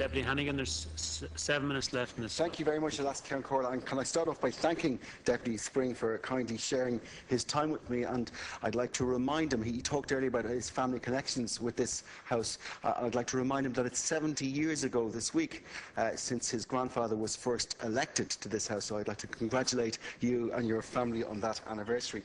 Deputy Hannigan. There's 7 minutes left in this. Thank you very much, Last Count Corla. And can I start off by thanking Deputy Spring for kindly sharing his time with me? And I'd like to remind him, he talked earlier about his family connections with this House. I'd like to remind him that it's 70 years ago this week since his grandfather was first elected to this House. So I'd like to congratulate you and your family on that anniversary.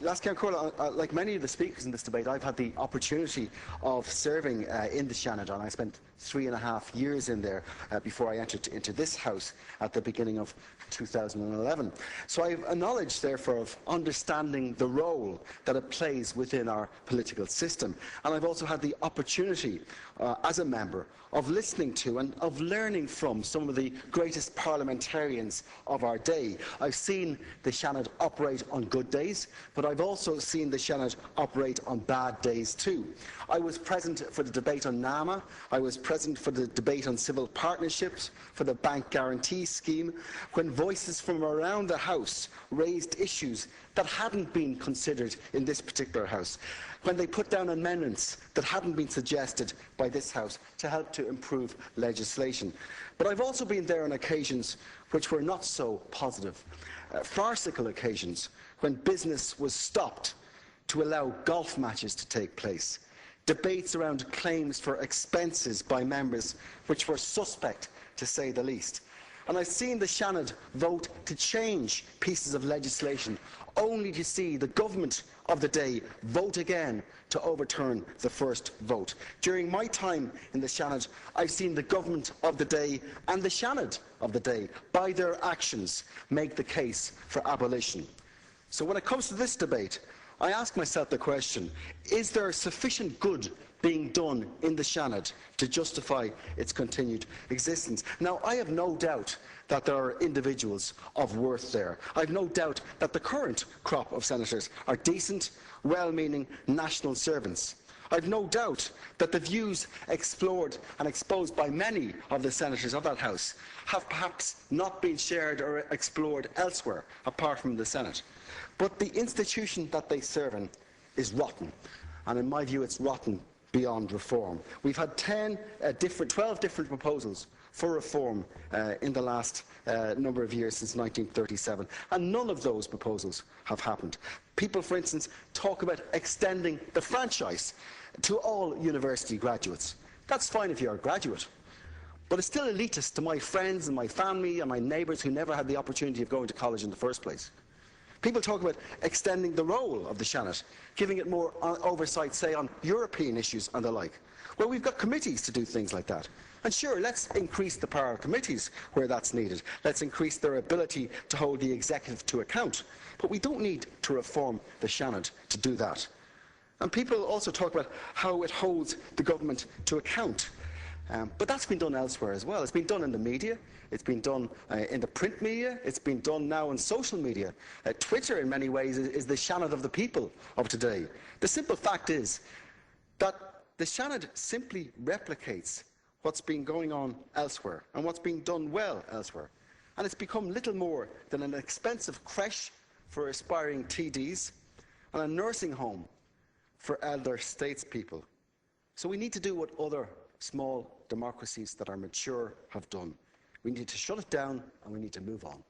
Last Count Corla, like many of the speakers in this debate, I've had the opportunity of serving in the Seanad, and I spent 3.5 years in there before I entered into this House at the beginning of 2011. So I have a knowledge, therefore, of understanding the role that it plays within our political system. And I've also had the opportunity, as a member, of listening to and of learning from some of the greatest parliamentarians of our day. I've seen the Seanad operate on good days, but I've also seen the Seanad operate on bad days too. I was present for the debate on NAMA, I was present for the debate on civil partnerships, for the bank guarantee scheme, when voices from around the House raised issues that hadn't been considered in this particular House, when they put down amendments that hadn't been suggested by this House to help to improve legislation. But I've also been there on occasions which were not so positive, farcical occasions when business was stopped to allow golf matches to take place, debates around claims for expenses by members which were suspect, to say the least. And I've seen the Seanad vote to change pieces of legislation only to see the government of the day vote again to overturn the first vote. During my time in the Seanad, I've seen the government of the day and the Seanad of the day, by their actions, make the case for abolition. So when it comes to this debate, I ask myself the question, is there sufficient good being done in the Seanad to justify its continued existence? Now, I have no doubt that there are individuals of worth there. I have no doubt that the current crop of senators are decent, well-meaning national servants. I have no doubt that the views explored and exposed by many of the senators of that House have perhaps not been shared or explored elsewhere, apart from the Senate. But the institution that they serve in is rotten, and in my view it's rotten beyond reform. We've had 12 different proposals for reform in the last number of years since 1937, and none of those proposals have happened. People, for instance, talk about extending the franchise to all university graduates. That's fine if you're a graduate, but it's still elitist to my friends and my family and my neighbours who never had the opportunity of going to college in the first place. People talk about extending the role of the Seanad, giving it more oversight, say, on European issues and the like. Well, we've got committees to do things like that. And sure, let's increase the power of committees where that's needed. Let's increase their ability to hold the executive to account. But we don't need to reform the Seanad to do that. And people also talk about how it holds the government to account. But that's been done elsewhere as well. It's been done in the media, it's been done in the print media, it's been done now in social media. Twitter, in many ways, is the Seanad of the people of today. The simple fact is that the Seanad simply replicates what's been going on elsewhere and what's being done well elsewhere. And it's become little more than an expensive creche for aspiring TDs and a nursing home for elder statespeople. So we need to do what other small democracies that are mature have done. We need to shut it down and we need to move on.